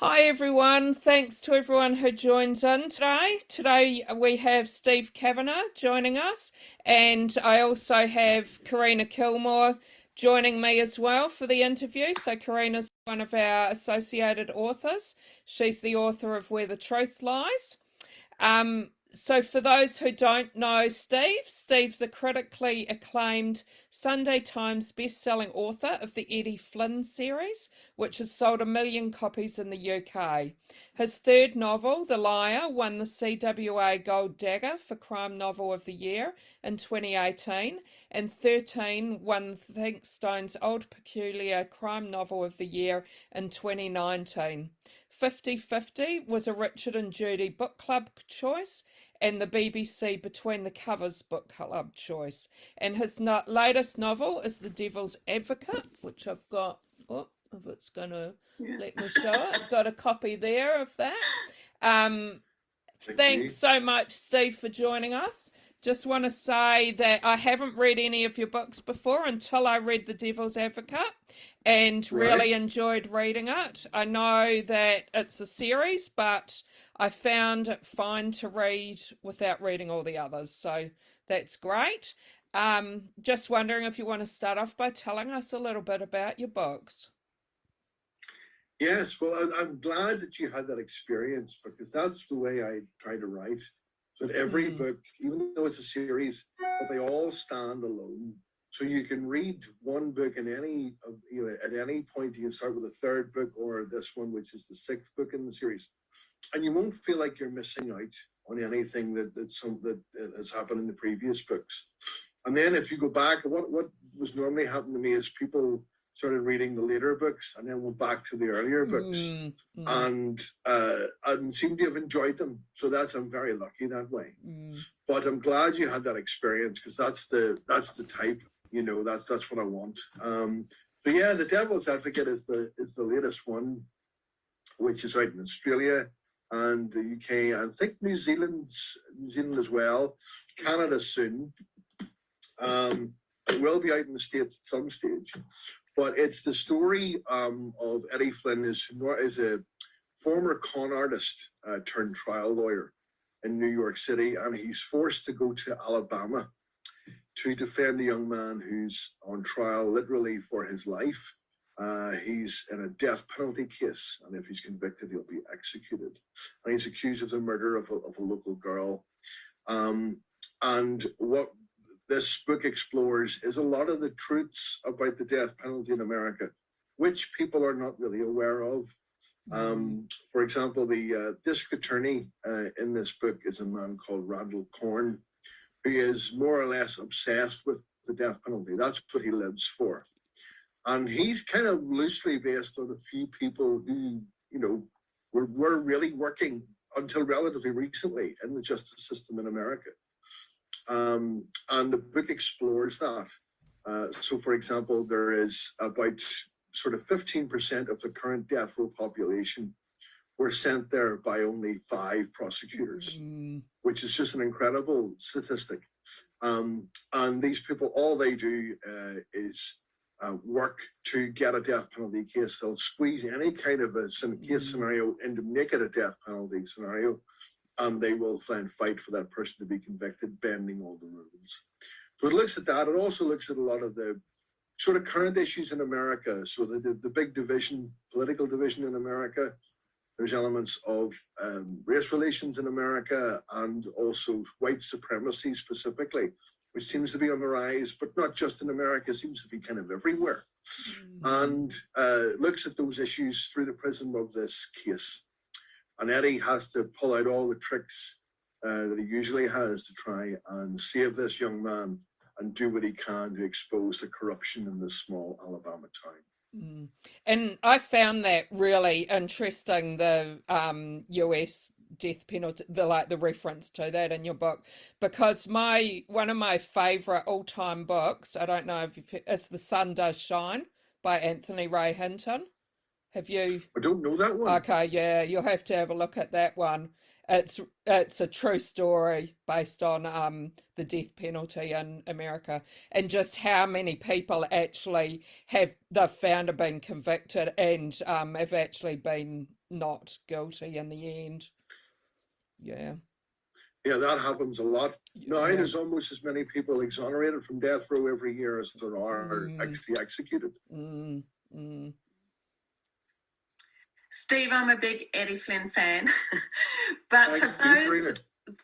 Hi everyone, thanks to everyone who joins in today. Today we have Steve Cavanagh joining us, and I also have Karina Kilmore joining me as well for the interview. So Karina's one of our associated authors. She's the author of Where the Truth Lies. So for those who don't know Steve's a critically acclaimed Sunday Times best-selling author of the Eddie Flynn series, which has sold 1 million copies in the UK. His third novel, The Liar, won the CWA Gold Dagger for Crime Novel of the Year in 2018, and 13 won Thinkstone's Old Peculiar Crime Novel of the Year in 2019. 50/50 was a Richard and Judy Book Club choice, and the BBC Between the Covers Book Club choice. And his latest novel is The Devil's Advocate, which I've got, if it's going to let me show it, I've got a copy there of that. Thanks so much, Steve, for joining us. Just want to say that I haven't read any of your books before until I read The Devil's Advocate and really enjoyed reading it. I know that it's a series, but I found it fine to read without reading all the others. So that's great. Just wondering if you want to start off by telling us a little bit about your books. Yes, well, I'm glad that you had that experience, because that's the way I try to write. So that every book, even though it's a series, but they all stand alone. So you can read one book in any, at any point. You can start with the third book or this one, which is the sixth book in the series, and you won't feel like you're missing out on anything that has happened in the previous books. And then if you go back, what was normally happening to me is people started reading the later books and then went back to the earlier books and seem to have enjoyed them. So I'm very lucky that way. But I'm glad you had that experience, because that's the type, that's what I want. So yeah, The Devil's Advocate is the latest one, which is out in Australia and the UK. I think New Zealand as well. Canada soon. It will be out in the States at some stage. But it's the story of Eddie Flynn, is a former con artist turned trial lawyer in New York City, and he's forced to go to Alabama to defend a young man who's on trial literally for his life. He's in a death penalty case, and if he's convicted, he'll be executed. And he's accused of the murder of a local girl. And what this book explores is a lot of the truths about the death penalty in America, which people are not really aware of. For example, the district attorney in this book is a man called Randall Korn, who is more or less obsessed with the death penalty. That's what he lives for. And he's kind of loosely based on a few people who, were really working until relatively recently in the justice system in America. And the book explores that. So, for example, there is about sort of 15% of the current death row population were sent there by only 5 prosecutors, which is just an incredible statistic. And these people, all they do is work to get a death penalty case. They'll squeeze any kind of a case scenario into make it a death penalty scenario. And they will then fight for that person to be convicted, bending all the rules. So it looks at that. It also looks at a lot of the sort of current issues in America. So the big division, political division in America. There's elements of race relations in America, and also white supremacy specifically, which seems to be on the rise, but not just in America, seems to be kind of everywhere. And looks at those issues through the prism of this case. And Eddie has to pull out all the tricks that he usually has to try and save this young man and do what he can to expose the corruption in this small Alabama town. And I found that really interesting, the US death penalty, the reference to that in your book, because one of my favorite all-time books, I don't know if it's The Sun Does Shine by Anthony Ray Hinton. Have you? I don't know that one. Okay, yeah, you'll have to have a look at that one. it's a true story based on the death penalty in America, and just how many people actually they've found have been convicted and have actually been not guilty in the end. Yeah. Yeah, that happens a lot. Now, Yeah. there's almost as many people exonerated from death row every year as there are actually executed. Steve, I'm a big Eddie Flynn fan. But for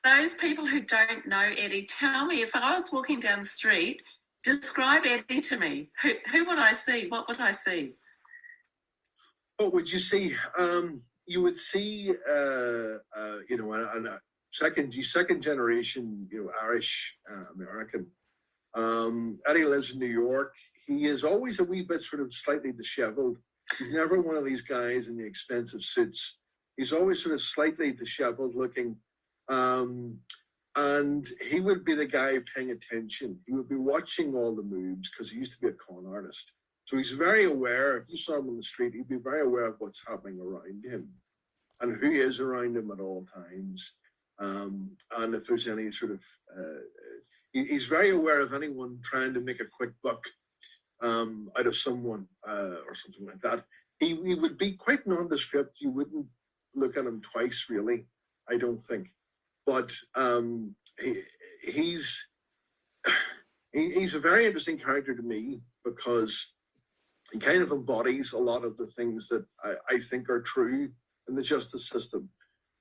those people who don't know Eddie, tell me, if I was walking down the street, describe Eddie to me. Who would I see? What would I see? What would you see? You would see, you know, a second generation, you know, Irish American. Eddie lives in New York. He is always a wee bit sort of slightly disheveled. He's never one of these guys in the expensive suits. He's always sort of slightly disheveled looking. And he would be the guy paying attention. He would be watching all the moves because he used to be a con artist. So he's very aware. If you saw him on the street, he'd be very aware of what's happening around him and who is around him at all times. And if there's any sort of, he's very aware of anyone trying to make a quick buck out of someone or something like that. He would be quite nondescript. You wouldn't look at him twice, really, I don't think. But he's a very interesting character to me because he kind of embodies a lot of the things that I think are true in the justice system,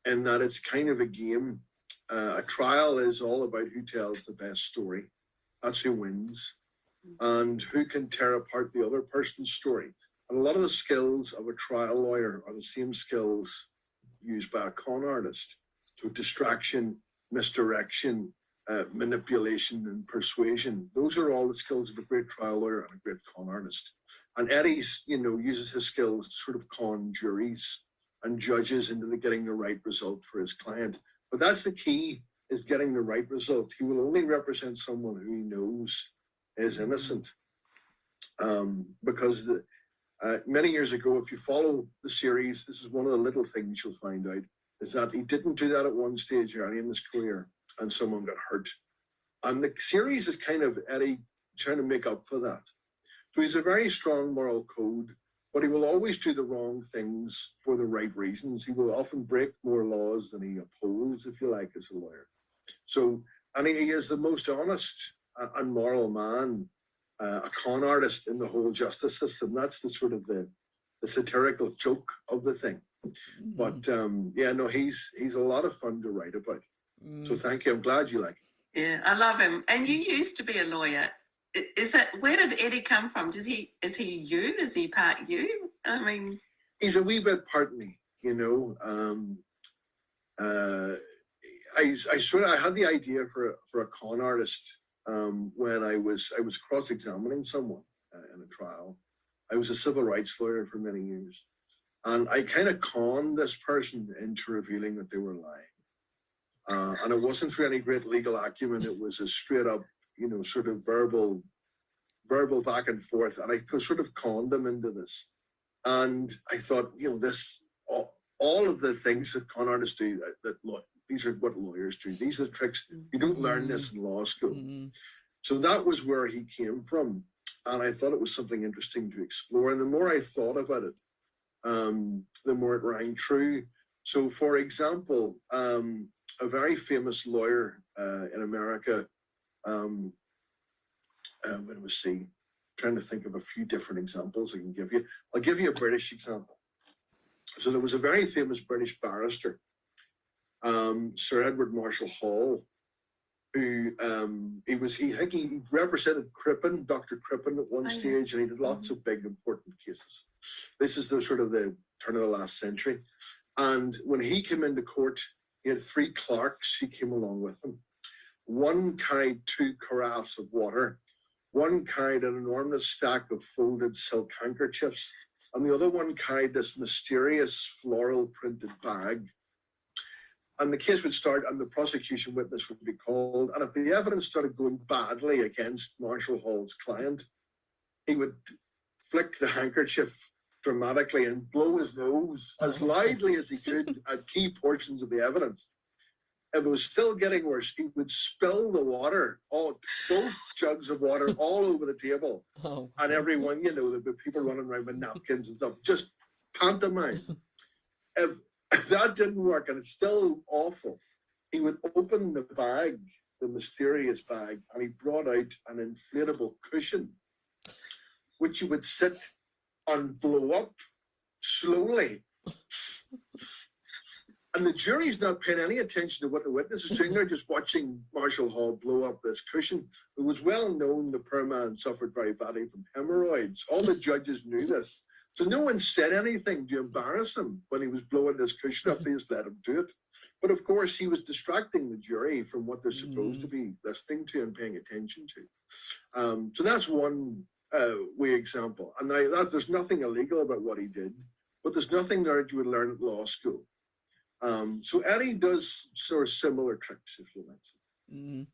and that it's kind of a game. A trial is all about who tells the best story. That's who wins. And who can tear apart the other person's story. And a lot of the skills of a trial lawyer are the same skills used by a con artist. So distraction, misdirection, manipulation, and persuasion. Those are all the skills of a great trial lawyer and a great con artist. And Eddie's, you know, uses his skills to sort of con juries and judges into getting the right result for his client. But that's the key, is getting the right result. He will only represent someone who he knows is innocent. Because many years ago, if you follow the series, this is one of the little things you'll find out, is that he didn't do that at one stage early in his career, and someone got hurt. And the series is kind of Eddie trying to make up for that. So he's a very strong moral code, but he will always do the wrong things for the right reasons. He will often break more laws than he upholds, if you like, as a lawyer. So, and he is the most honest and moral man, a con artist in the whole justice system. That's the sort of the satirical joke of the thing. But yeah, no, he's a lot of fun to write about. So thank you. I'm glad you like it. Yeah, I love him. And you used to be a lawyer. Is that, where did Eddie come from? Is he you? Is he part you? I mean, he's a wee bit part me, you know. I had the idea for a con artist when I was cross-examining someone in a trial. I was a civil rights lawyer for many years, and I kind of conned this person into revealing that they were lying. And it wasn't through any great legal acumen. It was a straight up, you know, sort of verbal back and forth. And I sort of conned them into this. And I thought, you know, all of the things that con artists do, these are what lawyers do. These are the tricks. You don't learn this in law school. So that was where he came from. And I thought it was something interesting to explore. And the more I thought about it, the more it rang true. So, for example, a very famous lawyer in America, let me see, trying to think of a few different examples I can give you. I'll give you a British example. So there was a very famous British barrister, Sir Edward Marshall Hall, who he represented Crippen, Dr. Crippen at one stage, and he did lots of big important cases. This is the sort of the turn of the last century. And when he came into court, he had 3 clerks who came along with him. One carried 2 carafes of water. One carried an enormous stack of folded silk handkerchiefs. And the other one carried this mysterious floral printed bag. And the case would start and the prosecution witness would be called. And if the evidence started going badly against Marshall Hall's client, he would flick the handkerchief dramatically and blow his nose as loudly as he could at key portions of the evidence. if it was still getting worse, he would spill the water, both jugs of water all over the table. Oh. And everyone, the people running around with napkins and stuff, just pantomime. If that didn't work, and it's still awful, he would open the bag, the mysterious bag, and he brought out an inflatable cushion, which he would sit and blow up slowly. And the jury's not paying any attention to what the witness is doing. They're just watching Marshall Hall blow up this cushion. It was well known the poor man suffered very badly from hemorrhoids. All the judges knew this. So no one said anything to embarrass him when he was blowing this cushion up. They just let him do it. But of course, he was distracting the jury from what they're supposed to be listening to and paying attention to. So that's one way example. And there's nothing illegal about what he did, but there's nothing there you would learn at law school. So Eddie does sort of similar tricks, if you like.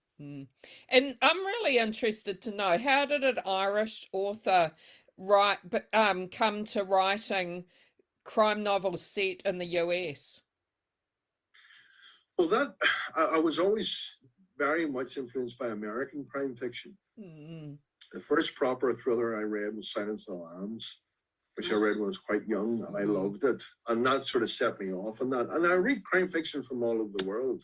And I'm really interested to know, how did an Irish author come to writing crime novels set in the US? Well, I was always very much influenced by American crime fiction. The first proper thriller I read was Silence of the Lambs, which I read when I was quite young, and I loved it. And that sort of set me off on that. And I read crime fiction from all over the world,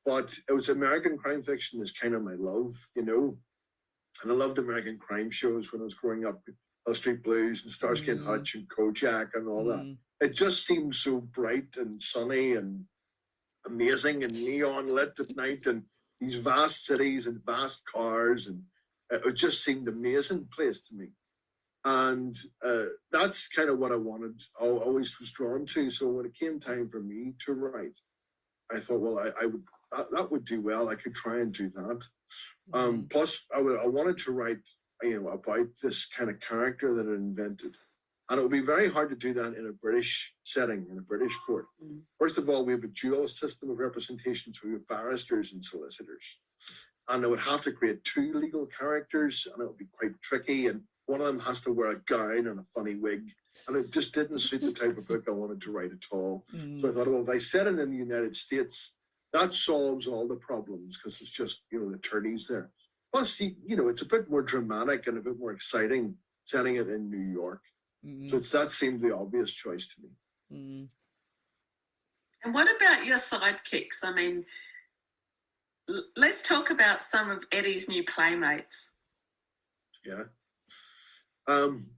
but it was American crime fiction is kind of my love, And I loved American crime shows when I was growing up, Hill Street Blues and Starsky and Hutch and Kojak and all that. It just seemed so bright and sunny and amazing and neon lit at night, and these vast cities and vast cars, and it just seemed an amazing place to me. And that's kind of what I wanted, I always was drawn to. So when it came time for me to write, I thought, well, that would do well. I could try and do that. Plus, I wanted to write, about this kind of character that I invented. And it would be very hard to do that in a British setting, in a British court. First of all, we have a dual system of representation, so we have barristers and solicitors. And I would have to create two legal characters, and it would be quite tricky. And one of them has to wear a gown and a funny wig. And it just didn't suit the type of book I wanted to write at all. So I thought, well, if I set it in the United States, that solves all the problems, because it's just, the attorneys there. Plus, it's a bit more dramatic and a bit more exciting setting it in New York. So that seemed the obvious choice to me. And what about your sidekicks? I mean, let's talk about some of Eddie's new playmates. Yeah.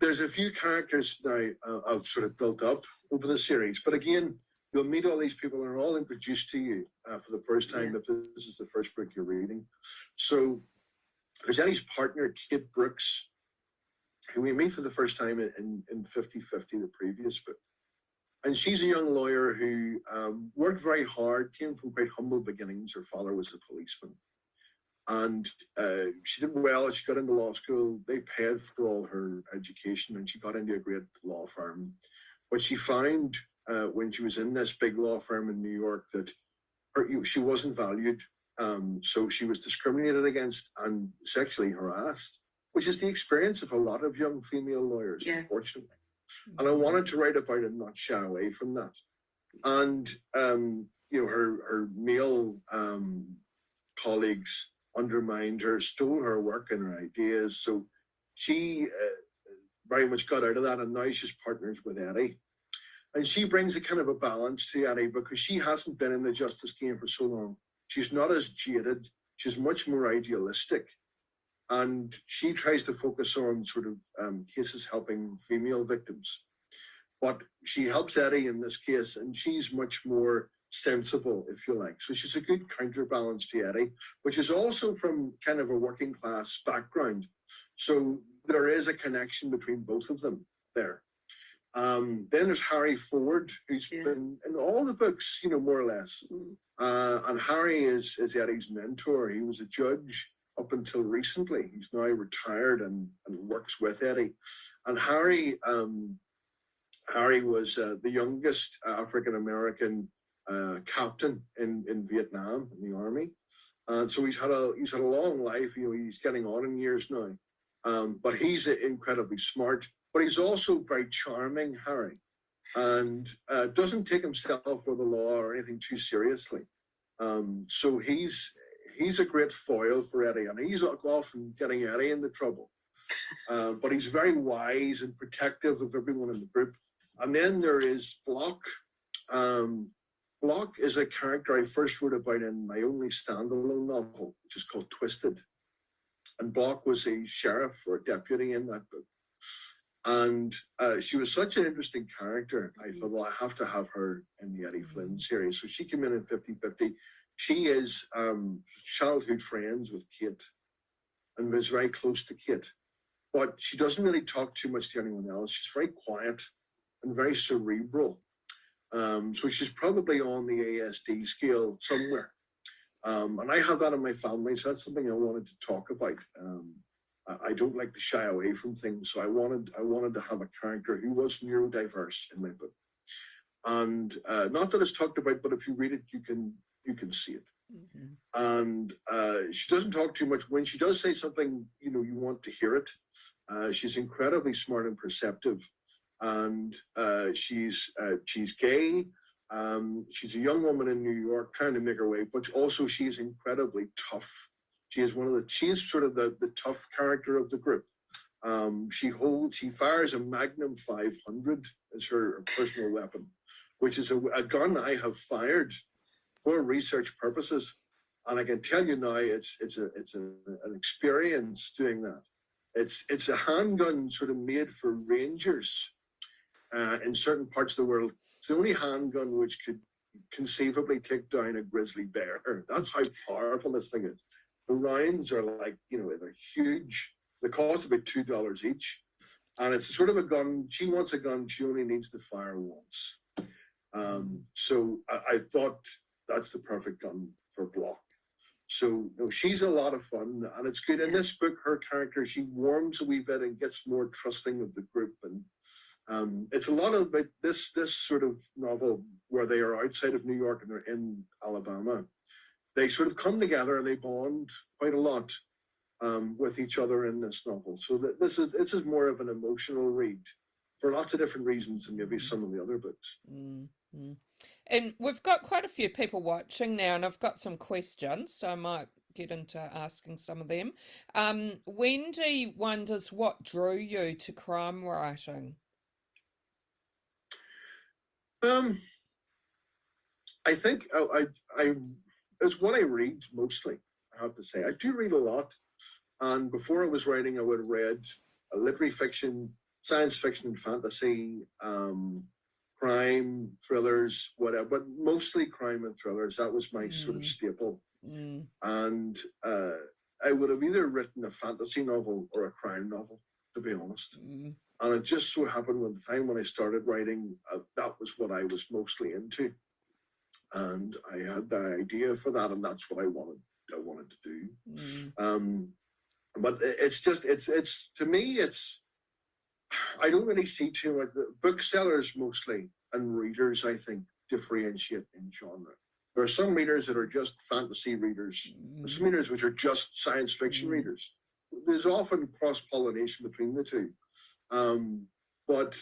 There's a few characters now I've sort of built up over the series. But again, you'll meet all these people, and they're all introduced to you for the first time if this is the first book you're reading. So there's Eddie's partner, Kate Brooks, who we meet for the first time in 50/50, the previous book. And she's a young lawyer who worked very hard, came from quite humble beginnings. Her father was a policeman. And she did well. She got into law school. They paid for all her education, and she got into a great law firm. But she found when she was in this big law firm in New York that she wasn't valued. So she was discriminated against and sexually harassed, which is the experience of a lot of young female lawyers, unfortunately. And I wanted to write about it and not shy away from that. And, her male colleagues undermined her, stole her work and her ideas. So she very much got out of that, and now she's partners with Eddie. And she brings a kind of a balance to Eddie because she hasn't been in the justice game for so long. She's not as jaded. She's much more idealistic. And she tries to focus on sort of cases helping female victims. But she helps Eddie in this case, and she's much more sensible, if you like. So she's a good counterbalance to Eddie, which is also from kind of a working class background. So there is a connection between both of them there. Then there's Harry Ford, who's been in all the books, more or less. And Harry is Eddie's mentor. He was a judge up until recently. He's now retired and works with Eddie. And Harry was the youngest African-American captain in Vietnam, in the army. And so he's had a long life. He's getting on in years now. But he's incredibly smart. But he's also very charming, Harry, and doesn't take himself or the law or anything too seriously. So he's a great foil for Eddie, and he's often getting Eddie into trouble. But he's very wise and protective of everyone in the group. And then there is Block. Block is a character I first wrote about in my only standalone novel, which is called Twisted. And Block was a sheriff or a deputy in that book. And she was such an interesting character. I thought, well, I have to have her in the Eddie Flynn series. So she came in 50-50. She is childhood friends with Kate and was very close to Kate. But she doesn't really talk too much to anyone else. She's very quiet and very cerebral. So she's probably on the ASD scale somewhere. And I have that in my family, so that's something I wanted to talk about. I don't like to shy away from things, so I wanted to have a character who was neurodiverse in my book. And not that it's talked about, but if you read it, you can see it. And she doesn't talk too much. When she does say something, you want to hear it. She's incredibly smart and perceptive, and she's gay. She's a young woman in New York trying to make her way, but also she's incredibly tough. She is sort of the tough character of the group. She fires a Magnum 500 as her personal weapon, which is a gun I have fired for research purposes, and I can tell you now, it's an experience doing that. It's a handgun sort of made for rangers in certain parts of the world. It's the only handgun which could conceivably take down a grizzly bear. That's how powerful this thing is. The rounds are like, they're huge. They cost about $2 each. And it's sort of a gun. She wants a gun. She only needs to fire once. So I thought that's the perfect gun for Block. So she's a lot of fun, and it's good. In this book, her character, she warms a wee bit and gets more trusting of the group. And it's a lot about this sort of novel where they are outside of New York and they're in Alabama. They sort of come together and they bond quite a lot with each other in this novel. So this is more of an emotional read for lots of different reasons than maybe some of the other books. Mm-hmm. And we've got quite a few people watching now, and I've got some questions, so I might get into asking some of them. Wendy wonders what drew you to crime writing. I think it's what I read mostly, I have to say. I do read a lot. And before I was writing, I would have read literary fiction, science fiction and fantasy, crime, thrillers, whatever, but mostly crime and thrillers. That was my sort of staple. And I would have either written a fantasy novel or a crime novel, to be honest. And it just so happened when the time when I started writing, that was what I was mostly into. And I had the idea for that, and that's what I wanted to do. But it's to me, I don't really see too much. The booksellers mostly and readers, I think, differentiate in genre. There are some readers that are just fantasy readers. There's some readers which are just science fiction readers. There's often cross-pollination between the two. But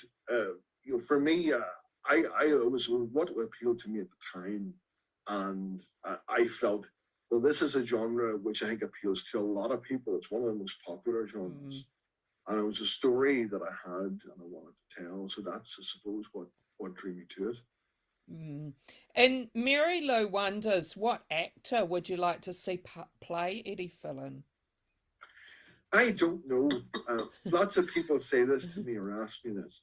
for me, it was what appealed to me at the time, and I felt, well, this is a genre which I think appeals to a lot of people. It's one of the most popular genres. And it was a story that I had and I wanted to tell. So that's, I suppose, what drew me to it. And Mary Lou wonders, what actor would you like to see play Eddie Flynn? I don't know. Lots of people say this to me or ask me this.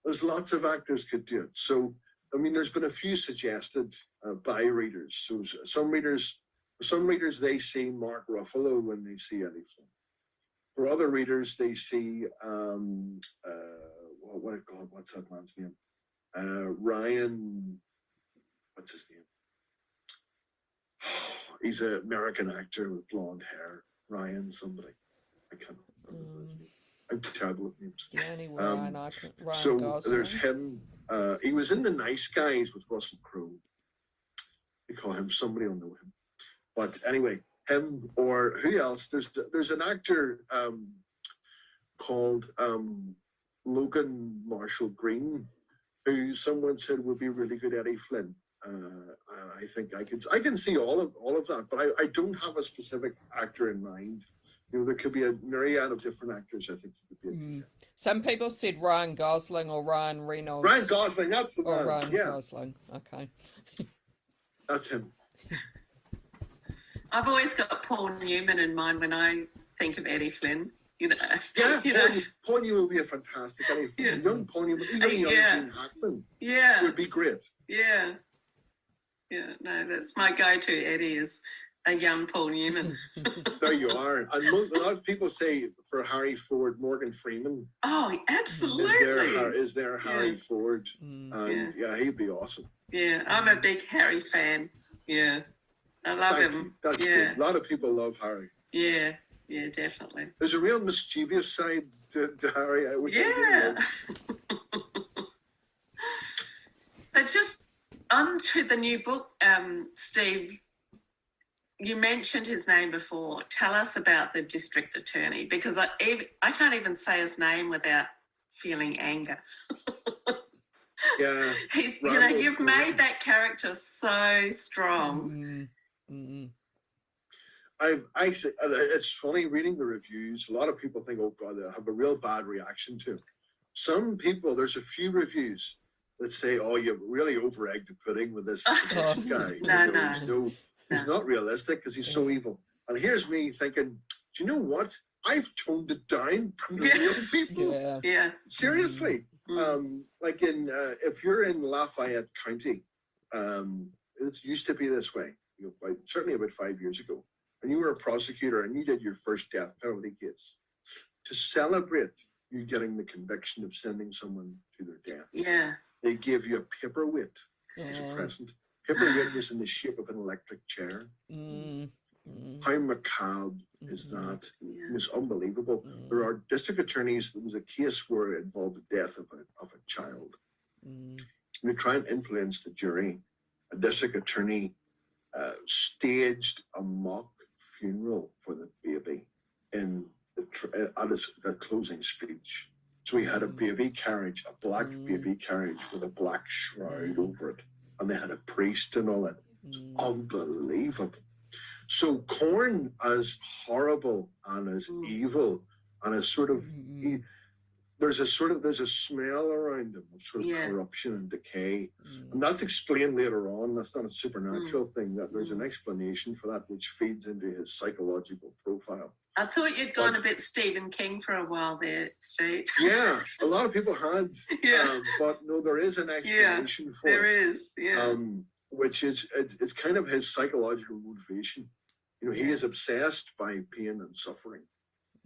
There's lots of actors could do it. So, I mean, there's been a few suggested by readers. So some readers, they see Mark Ruffalo when they see Eddie Flynn. For other readers, they see, what's that man's name? Ryan, what's his name? He's an American actor with blonde hair. Ryan somebody. I can't remember his name. I'm terrible with names. The only Ryan Ryan so Gosling. There's him. He was in The Nice Guys with Russell Crowe. We call him, somebody will know him. But anyway, him or who else? There's an actor called Logan Marshall Green, who someone said would be really good Eddie Flynn. I think I can see all of that, but I don't have a specific actor in mind. You know, there could be a myriad of different actors. I think you could be. Some people said Ryan Gosling or Ryan Reynolds. Ryan Gosling, that's the man. Ryan Gosling. Okay. That's him. I've always got Paul Newman in mind when I think of Eddie Flynn. You know. Yeah, you know. Paul Newman would be a fantastic Eddie Flynn. Young Paul Newman, even young Gene Hackman. Yeah. Would be great. Yeah. Yeah. No, that's my go-to. Eddie is a young Paul Newman. There you are. And a lot of people say for Harry Ford, Morgan Freeman. Oh, absolutely. Is there Harry Ford? And he'd be awesome. Yeah, I'm a big Harry fan. Yeah, I love him. That's good. A lot of people love Harry. Yeah, definitely. There's a real mischievous side to Harry. So just on to the new book, Steve. You mentioned his name before. Tell us about the district attorney, because I can't even say his name without feeling anger. Yeah, you've made that character so strong. I've actually, it's funny reading the reviews. A lot of people think, oh God, they have a real bad reaction to him. Some people, there's a few reviews that say, oh, you really over-egged the pudding with this guy. No. He's not realistic because he's so evil. And here's me thinking, do you know what? I've toned it down from the real people. Yeah. Seriously. Like if you're in Lafayette County, it used to be this way, certainly about 5 years ago, and you were a prosecutor and you did your first death penalty case. To celebrate you getting the conviction of sending someone to their death, they gave you a paperweight as a present. Paperweight was in the shape of an electric chair. How macabre is that? It was unbelievable. There are district attorneys. There was a case where it involved the death of a child. We try and influence the jury. A district attorney staged a mock funeral for the baby at his closing speech. So he had a baby carriage, a black baby carriage with a black shroud over it, and they had a priest and all that. It's unbelievable. So Corn, as horrible and as evil and as sort of, there's a smell around him of sort of corruption and decay. And that's explained later on. That's not a supernatural thing. That there's an explanation for that which feeds into his psychological profile. I thought you'd gone a bit Stephen King for a while there, Steve. Yeah, a lot of people had. But no, there is an explanation for it. There is, which is, it's kind of his psychological motivation. You know, he is obsessed by pain and suffering,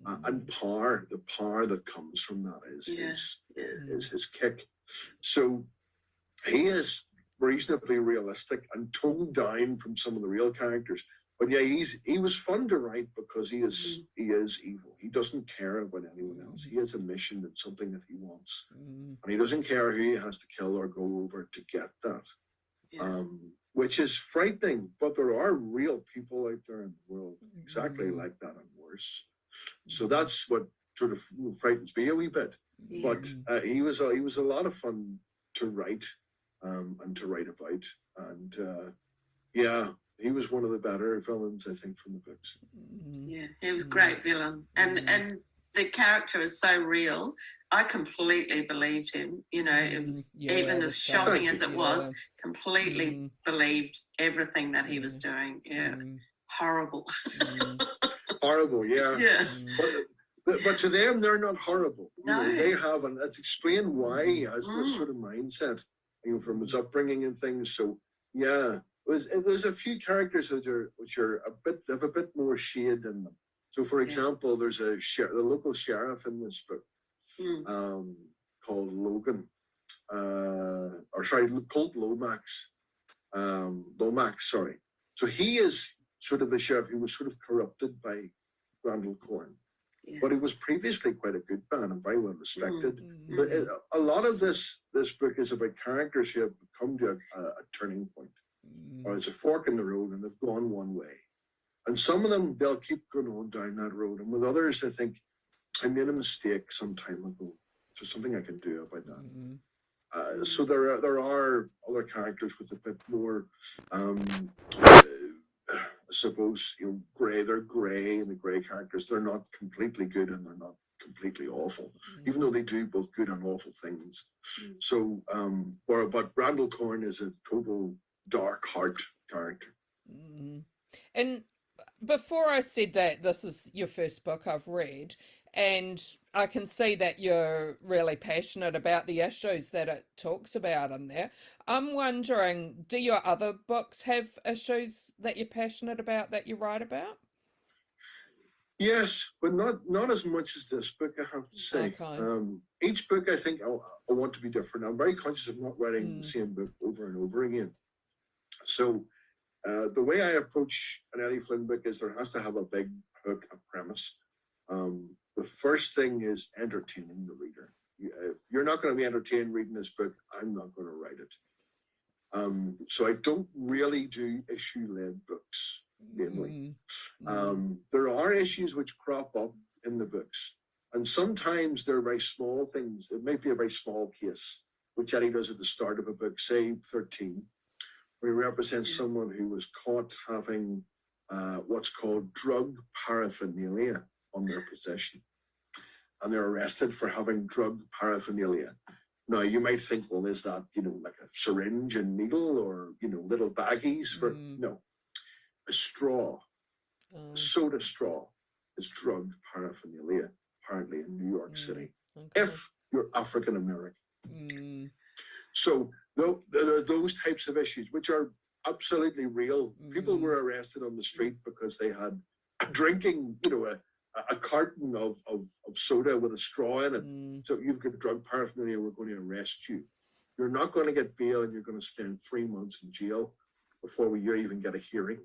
and power. The power that comes from that is his kick. So he is reasonably realistic and toned down from some of the real characters. But yeah, he was fun to write because he is evil. He doesn't care about anyone else. He has a mission and something that he wants, and he doesn't care who he has to kill or go over to get that. Which is frightening, but there are real people out there in the world exactly like that and worse. So that's what sort of frightens me a wee bit. But he was a lot of fun to write and to write about, and he was one of the better villains, I think, from the books. Yeah, he was a great villain, and the character is so real. I completely believed him. You know, it was even as shocking as it was. Completely believed everything that he was doing. Yeah, horrible. Horrible, yeah. But to them, they're not horrible. No, you know, they have, and it's explained why he has this sort of mindset, you know, from his upbringing and things. So yeah, there's a few characters which are have a bit more shade in them. So, for example, there's the local sheriff in this book called Logan, called Lomax. Lomax, sorry. So he is sort of the sheriff who was sort of corrupted by Randall Corn, but he was previously quite a good man and very well respected. So a lot of this book is about characters who have come to a turning point, or it's a fork in the road, and they've gone one way. And some of them, they'll keep going on down that road. And with others, I think, I made a mistake some time ago. So something I can do about that. So there are other characters with a bit more, I suppose, gray. They're gray, and the gray characters, they're not completely good and they're not completely awful, even though they do both good and awful things. So, but Randall Corn is a total dark heart character. And before I said that this is your first book I've read, and I can see that you're really passionate about the issues that it talks about in there. I'm wondering, do your other books have issues that you're passionate about that you write about? Yes, but not as much as this book, I have to say. Okay. Each book, I think, I want to be different. I'm very conscious of not writing the same book over and over again. So the way I approach an Eddie Flynn book is there has to have a big hook, a premise. The first thing is entertaining the reader. If you're not going to be entertained reading this book, I'm not going to write it. So I don't really do issue-led books, mainly. There are issues which crop up in the books, and sometimes they're very small things. It might be a very small case, which Eddie does at the start of a book, say 13, where he represents someone who was caught having what's called drug paraphernalia on their possession. And they're arrested for having drug paraphernalia. Now, you might think, well, is that, like a syringe and needle or, little baggies for, no. A straw, a soda straw is drug paraphernalia, apparently in New York City, if you're African American. So there are those types of issues, which are absolutely real. People were arrested on the street because they had drinking, a carton of soda with a straw in it. So you've got drug paraphernalia, we're going to arrest you. You're not going to get bail, and you're going to spend 3 months in jail before you even get a hearing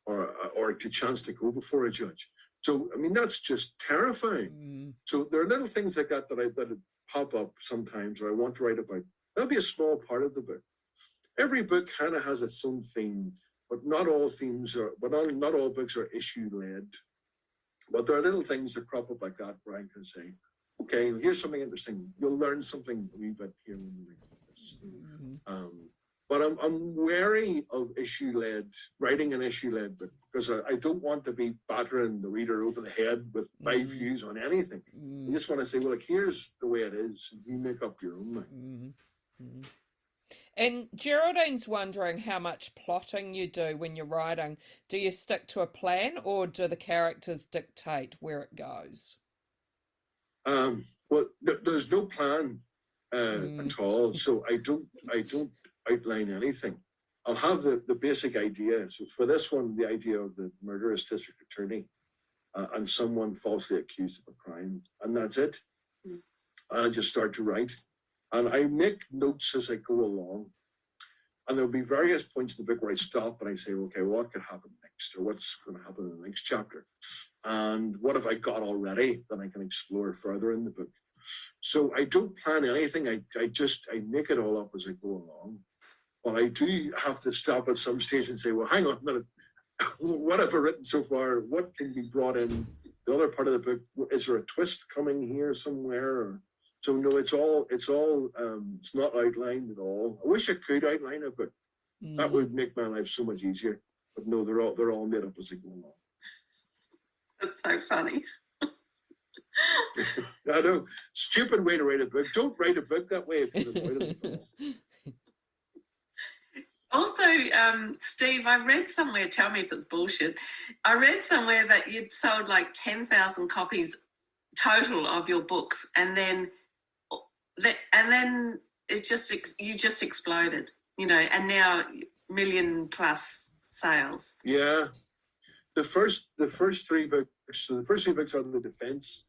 or a chance to go before a judge. So, I mean, that's just terrifying. So there are little things like that that pop up sometimes, or I want to write about. That'll be a small part of the book. Every book kind of has its own theme, but not all not all books are issue-led. But there are little things that crop up like that where I can say, okay, here's something interesting. You'll learn something a wee bit here when you read this. But I'm wary of writing an issue-led book, because I don't want to be battering the reader over the head with my views on anything. I just want to say, well, here's the way it is, and you make up your own mind. And Geraldine's wondering how much plotting you do when you're writing. Do you stick to a plan, or do the characters dictate where it goes? Well, there's no plan at all, so I don't outline anything. I'll have the basic idea. So for this one, the idea of the murderous district attorney and someone falsely accused of a crime, and that's it. I'll just start to write, and I make notes as I go along. And there'll be various points in the book where I stop and I say, okay, what could happen next, or what's going to happen in the next chapter, and what have I got already that I can explore further in the book. So I don't plan anything. I make it all up as I go along. But I do have to stop at some stage and say, well, hang on a minute. What have I written so far? What can be brought in the other part of the book? Is there a twist coming here somewhere? So no, it's not outlined at all. I wish I could outline it, but that would make my life so much easier. But no, they're all made up as they go along. That's so funny. I know, stupid way to write a book. Don't write a book that way if you don't write it at all. Also, Steve, I read somewhere, tell me if it's bullshit, I read somewhere that you'd sold like 10,000 copies total of your books, and then you just exploded, and now million plus sales. Yeah. The first three books, so the first three books are the defense.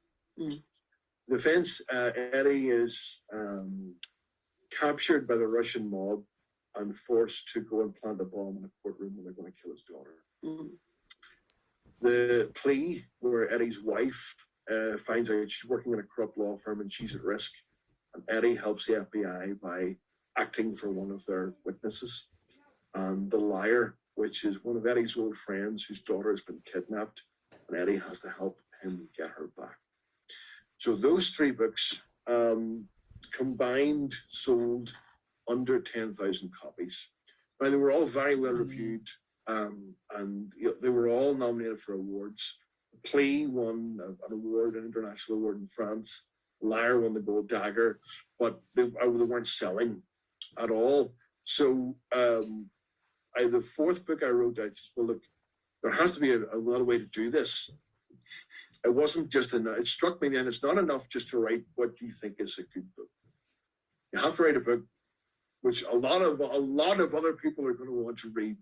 Defense, Eddie is captured by the Russian mob and forced to go and plant a bomb in a courtroom where they're going to kill his daughter. The plea, where Eddie's wife finds out she's working in a corrupt law firm and she's at risk, and Eddie helps the FBI by acting for one of their witnesses. And The Liar, which is one of Eddie's old friends whose daughter has been kidnapped, and Eddie has to help him get her back. So those three books combined sold under 10,000 copies. Now, they were all very well reviewed, and they were all nominated for awards. Plea won an award, an international award in France. Liar won the Gold Dagger, but they weren't selling at all. So the fourth book I wrote, I said, well, look, there has to be another way to do this. It wasn't just enough. It struck me then, it's not enough just to write what you think is a good book. You have to write a book which a lot of other people are going to want to read.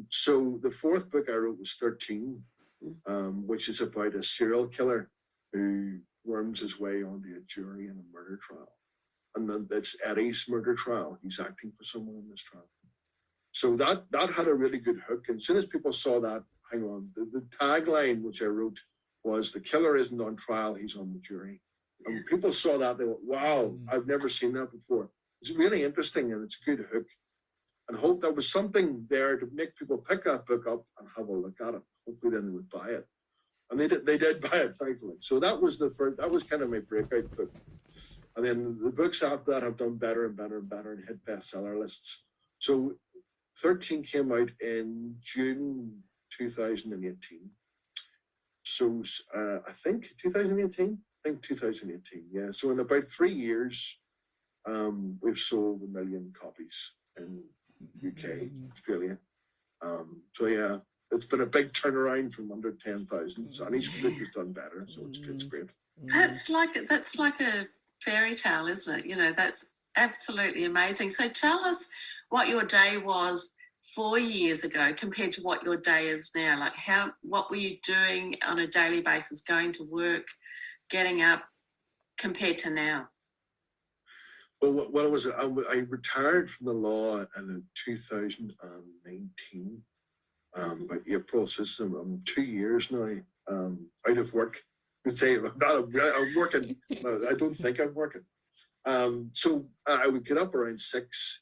So the fourth book I wrote was 13, which is about a serial killer who worms his way onto a jury in a murder trial. And then it's Eddie's murder trial. He's acting for someone in this trial. So that had a really good hook. And as soon as people saw that, hang on, the tagline which I wrote was, "The killer isn't on trial, he's on the jury." And when people saw that, they went, wow, I've never seen that before. It's really interesting, and it's a good hook. And hope there was something there to make people pick that book up and have a look at it. Hopefully then they would buy it. And they did buy it, thankfully. So that was kind of my breakout book. And then the books after that have done better and better and better and hit bestseller lists. So 13 came out in June 2018. So I think 2018? I think 2018, yeah. So in about 3 years, we've sold 1 million copies in UK, Australia. So yeah, it's been a big turnaround from under 10,000. So, and each book has done better, so it's great. That's like a fairy tale, isn't it? You know, that's absolutely amazing. So tell us what your day was 4 years ago compared to what your day is now. Like what were you doing on a daily basis, going to work, getting up, compared to now? Well, I retired from the law in 2019, by April. So I'm 2 years now out of work. I'd say I'm working. I don't think I'm working. So I would get up around 6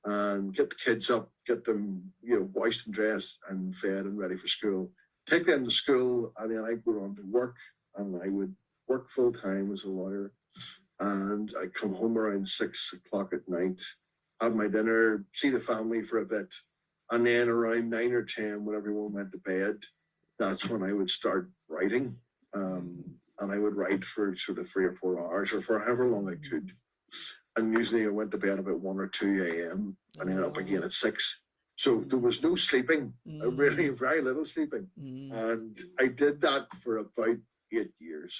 and get the kids up, get them, washed and dressed and fed and ready for school. Take them to school, and then I'd go on to work, and I would work full time as a lawyer. And I'd come home around 6 o'clock at night, have my dinner, see the family for a bit, and then around 9 or 10, when everyone went to bed, that's when I would start writing. And I would write for sort of 3 or 4 hours, or for however long I could. And usually I went to bed about 1 or 2 a.m. and then up again at 6. So there was no sleeping, really very little sleeping. And I did that for about 8 years.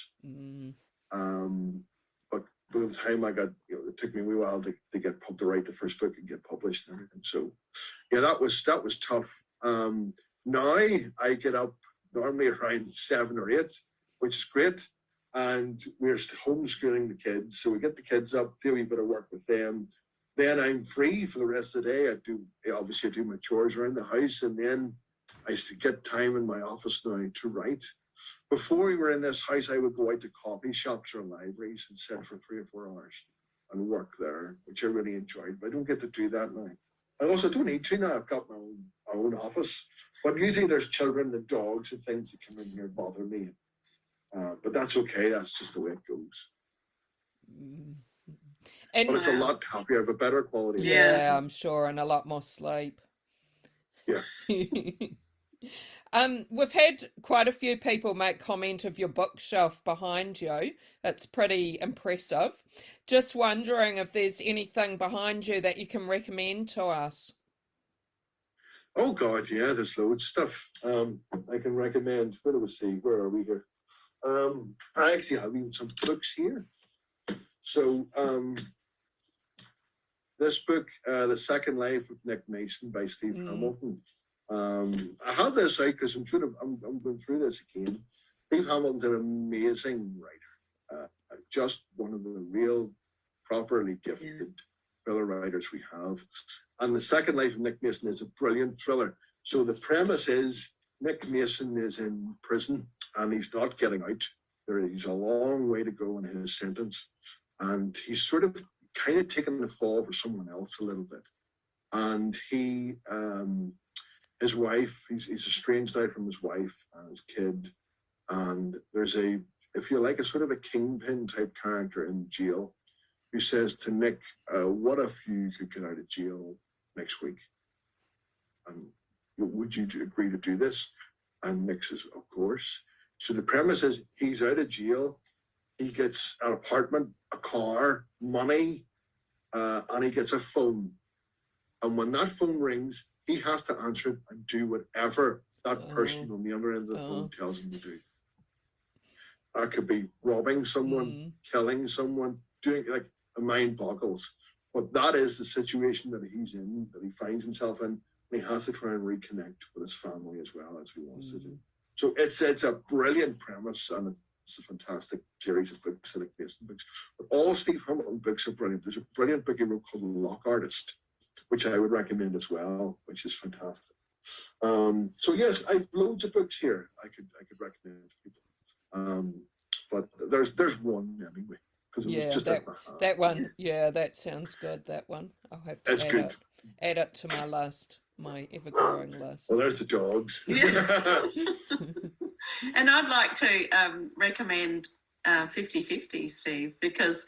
But by the time I got, it took me a wee while to write the first book and get published and everything. So yeah, that was tough. Now I get up normally around 7 or 8, which is great. And we're homeschooling the kids. So we get the kids up, do a wee bit of work with them. Then I'm free for the rest of the day. I do my chores around the house, and then I used to get time in my office now to write. Before we were in this house, I would go out to coffee shops or libraries and sit for 3 or 4 hours and work there, which I really enjoyed. But I don't get to do that now. I also don't need to now. I've got my own office. But usually there's children and dogs and things that come in here and bother me. But that's okay. That's just the way it goes. And but it's a lot happier. I have a better quality. Yeah, I'm sure, and a lot more sleep. Yeah. We've had quite a few people make comment of your bookshelf behind you. It's pretty impressive. Just wondering if there's anything behind you that you can recommend to us. Oh God, yeah, there's loads of stuff. I can recommend. Where are we here? I actually have even some books here. So this book, The Second Life of Nick Mason by Steve Hamilton. I have this out because I'm going through this again. Steve Hamilton's an amazing writer. Just one of the real properly gifted thriller writers we have. And The Second Life of Nick Mason is a brilliant thriller. So the premise is Nick Mason is in prison and he's not getting out. He's a long way to go in his sentence. And he's sort of kind of taking the fall for someone else a little bit. And his wife, he's estranged now from his wife and his kid. And there's a sort of a kingpin type character in jail who says to Nick, what if you could get out of jail next week? And would you agree to do this? And Nick says, of course. So the premise is he's out of jail. He gets an apartment, a car, money, and he gets a phone. And when that phone rings, he has to answer it and do whatever that person on the other end of the phone tells him to do. That could be robbing someone, killing someone, doing, like, the mind boggles. But that is the situation that he's in, that he finds himself in, and he has to try and reconnect with his family as well, as he wants to do. So it's a brilliant premise, and it's a fantastic series of books, and based on books. But all Steve Hamilton books are brilliant. There's a brilliant book he wrote called Lock Artist, which I would recommend as well, which is fantastic. So yes, I've loads of books here I could recommend to people. But there's one anyway. Yeah, that one. Yeah, that sounds good. That one. I'll have to add it to my ever-growing list. Well, there's the dogs. And I'd like to recommend 50/50, Steve, because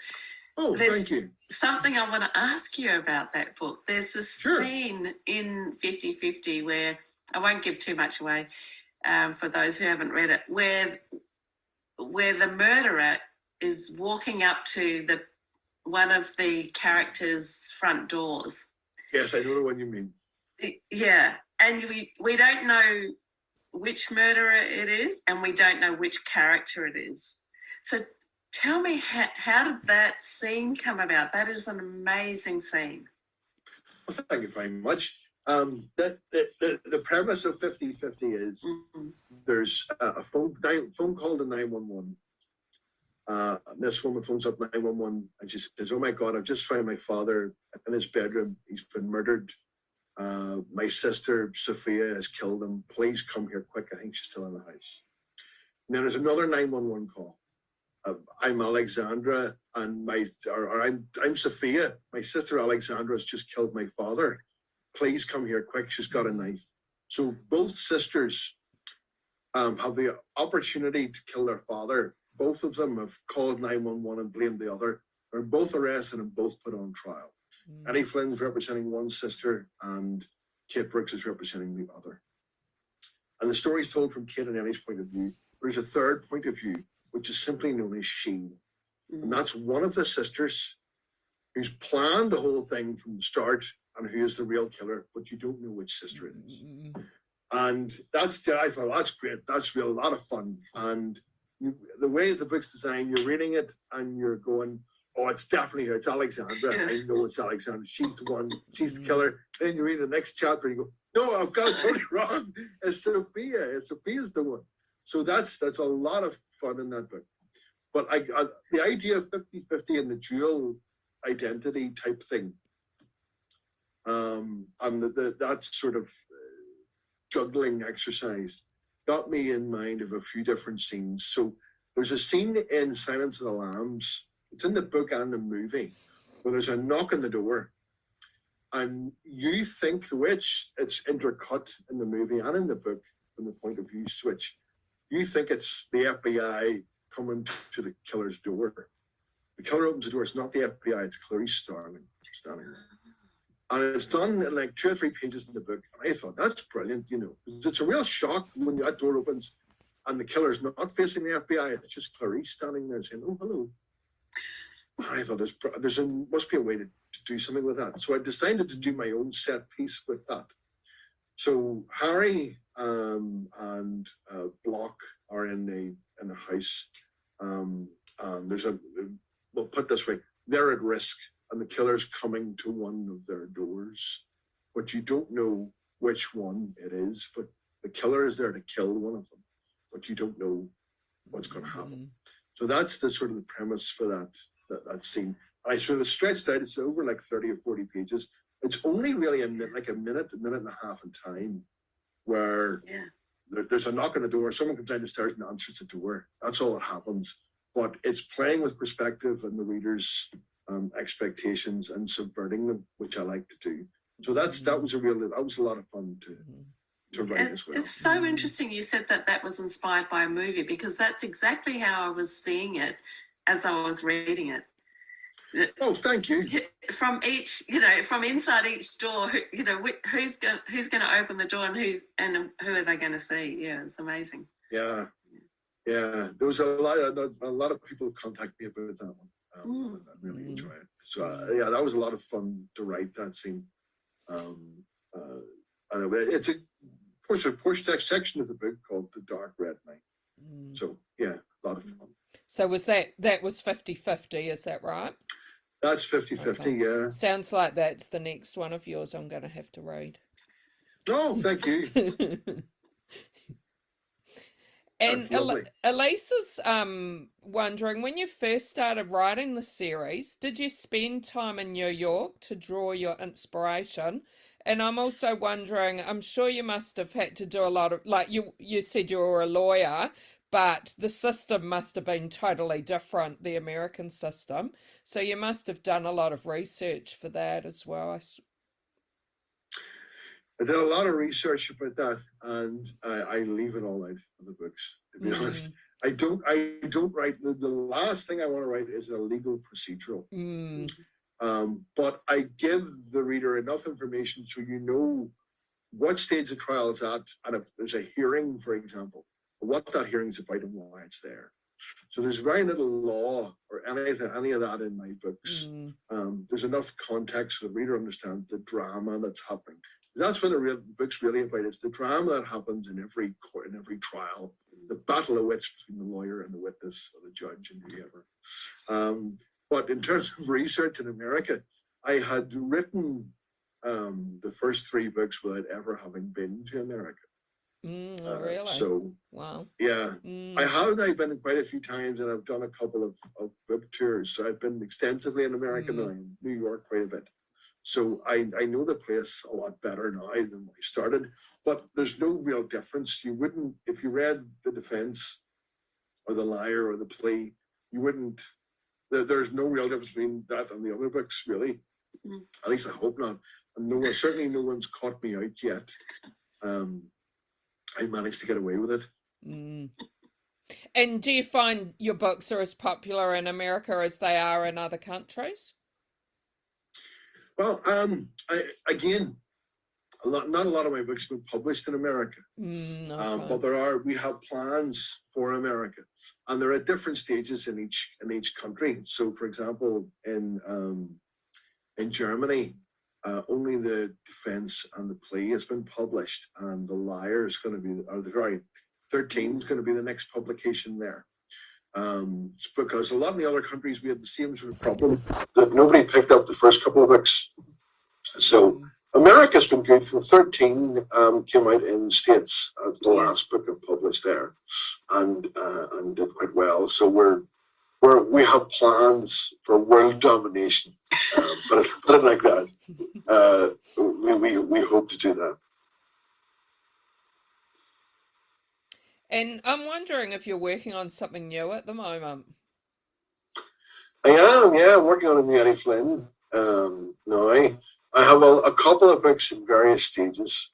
thank you. Something I want to ask you about that book. There's a scene in 50/50 where, I won't give too much away for those who haven't read it, where the murderer is walking up to one of the characters' front doors. Yes, I know the one you mean. Yeah, and we don't know which murderer it is, and we don't know which character it is. So tell me, how did that scene come about? That is an amazing scene. Well, thank you very much. The premise of 50/50 is there's a phone call to 911. This woman phones up 911 and she says, "Oh my God, I've just found my father in his bedroom. He's been murdered. My sister Sophia has killed him. Please come here quick. I think she's still in the house." And then there's another 911 call. I'm Alexandra, and I'm Sophia. My sister Alexandra has just killed my father. Please come here quick. She's got a knife. So both sisters have the opportunity to kill their father. Both of them have called 911 and blamed the other. They're both arrested and both put on trial. Eddie Flynn's representing one sister and Kate Brooks is representing the other. And the story is told from Kate and Eddie's point of view. There's a third point of view, which is simply known as she. And that's one of the sisters who's planned the whole thing from the start and who is the real killer, but you don't know which sister it is. And I thought, that's great. That's a lot of fun. And the way the book's designed, you're reading it and you're going, oh, it's definitely her. It's Alexandra. I know it's Alexandra. She's the one. She's the killer. Then you read the next chapter and you go, no, I've got it totally wrong. It's Sophia. Sophia's the one. So that's a lot of fun in that book. But the idea of 50/50 and the dual identity type thing, and that sort of juggling exercise got me in mind of a few different scenes. So there's a scene in Silence of the Lambs. It's in the book and the movie where there's a knock on the door. And you think the way it's intercut in the movie and in the book from the point of view switch, you think it's the FBI coming to the killer's door. The killer opens the door. It's not the FBI. It's Clarice Starling standing there. And it's done in like 2 or 3 pages in the book. And I thought, that's brilliant, It's a real shock when that door opens and the killer's not facing the FBI. It's just Clarice standing there saying, oh, hello. And I thought, must be a way to do something with that. So I decided to do my own set piece with that. So Harry and Block are in a house. And we'll put it this way, they're at risk. And the killer's coming to one of their doors, but you don't know which one it is. But the killer is there to kill one of them, but you don't know what's going to happen. So that's the sort of the premise for that scene. I sort of stretched out. It's over like 30 or 40 pages. It's only really a minute and a half in time, where there's a knock on the door. Someone comes down the stairs and answers the door. That's all that happens. But it's playing with perspective and the reader's expectations and subverting them, which I like to do. So that was a lot of fun to write as well. It's so interesting you said that was inspired by a movie, because that's exactly how I was seeing it as I was reading it. Oh, thank you. From each, from inside each door, who's going to open the door and who are they going to see? Yeah, it's amazing. Yeah. There was a lot of people contact me about that one. I really enjoy it. So that was a lot of fun to write that scene. It's a push text section of the book called The Dark Red Night. So yeah, a lot of fun. So was that was 50-50, is that right? That's 50-50, Okay. yeah. Sounds like that's the next one of yours I'm going to have to read. Oh, thank you. And Elise is wondering, when you first started writing the series, did you spend time in New York to draw your inspiration? And I'm also wondering, I'm sure you must have had to do a lot of, like you said you were a lawyer, but the system must have been totally different, the American system. So you must have done a lot of research for that as well. I did a lot of research about that, and I leave it all out of the books, to be honest. I don't write, the last thing I want to write is a legal procedural. But I give the reader enough information so you know what stage the trial is at, and if there's a hearing, for example, what that hearing is about and why it's there. So there's very little law or any of that in my books. There's enough context so the reader understands the drama that's happening. That's what the book's really about. It's the drama that happens in every court, in every trial, the battle of wits between the lawyer and the witness or the judge and whoever. But in terms of research in America, I had written the first 3 books without ever having been to America. Really? So, wow. Yeah. I have now been quite a few times, and I've done a couple of book tours. So I've been extensively in America now, in New York quite a bit. So I know the place a lot better now than when I started, but there's no real difference. You wouldn't, if you read the defense or the liar or the plea, you wouldn't, there's no real difference between that and the other books, really. At least I hope not. And certainly no one's caught me out yet. I managed to get away with it. And do you find your books are as popular in America as they are in other countries? Well, again, not a lot of my books have been published in America, but we have plans for America, and they're at different stages in each country. So, for example, in Germany, only the defense and the plea has been published, and the liar is going to be, 13 is going to be the next publication there. Because a lot of the other countries, we had the same sort of problem that nobody picked up the first couple of books. So America's been good. For 13 came out in States as the last book I published there, and did quite well. So we have plans for world domination, but put it like that. We hope to do that. And I'm wondering if you're working on something new at the moment. I am, I'm working on the Eddie Flynn. No, I have a couple of books in various stages.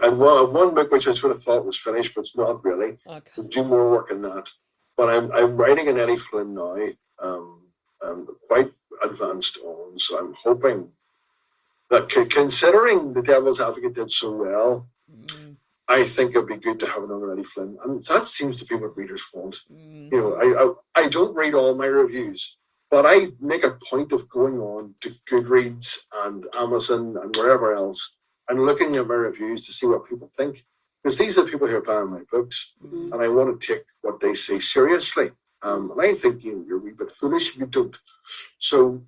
And one book which I sort of thought was finished, but it's not really. Okay. I'll do more work on that. But I'm writing an Eddie Flynn now. I'm quite advanced on, so I'm hoping that considering The Devil's Advocate did so well, I think it'd be good to have another Eddie Flynn. And that seems to be what readers want. I don't read all my reviews, but I make a point of going on to Goodreads and Amazon and wherever else and looking at my reviews to see what people think. Because these are the people who are buying my books, and I want to take what they say seriously. And I think you're a wee bit foolish if you don't. So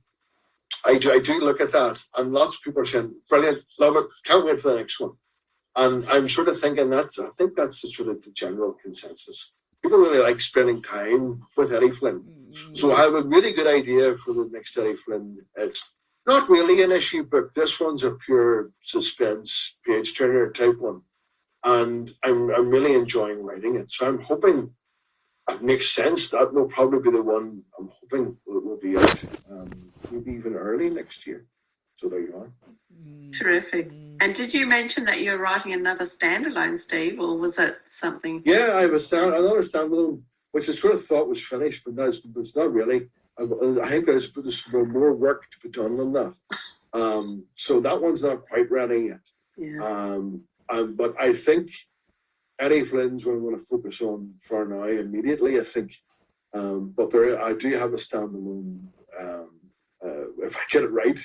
I do look at that, and lots of people are saying, brilliant, love it, can't wait for the next one. And I'm sort of thinking I think that's sort of the general consensus. People really like spending time with Eddie Flynn. So I have a really good idea for the next Eddie Flynn. It's not really an issue book. This one's a pure suspense, page turner type one. And I'm really enjoying writing it. So I'm hoping it makes sense. That will probably be the one I'm hoping will be out maybe even early next year. So there you are. Terrific. And did you mention that you're writing another standalone, Steve, or was it something? Yeah, I have another standalone, which I sort of thought was finished, but it's not really. I think there's more work to be done than that. So that one's not quite ready yet. Yeah. But I think Eddie Flynn's what I'm going to focus on for now immediately. I think, but I do have a standalone if I get it right,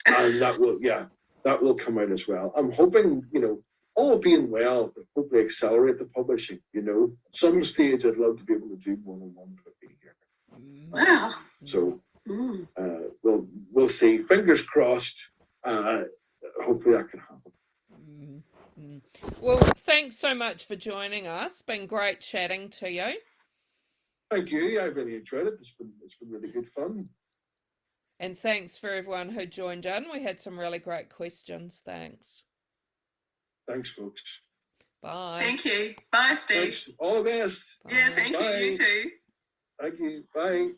and that will come out as well. I'm hoping, all being well, to hopefully accelerate the publishing. At some stage, I'd love to be able to do one-on-one with you here. Wow. So we'll see. Fingers crossed. Hopefully that can happen. Well, thanks so much for joining us. Been great chatting to you. Thank you. I've really enjoyed it. It's been really good fun. And thanks for everyone who joined in. We had some really great questions. Thanks. Thanks, folks. Bye. Thank you. Bye, Steve. Thanks. All the best. Bye. Yeah, thank Bye. you. You too. Thank you. Bye.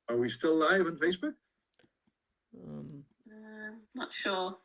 Are we still live on Facebook? Not sure.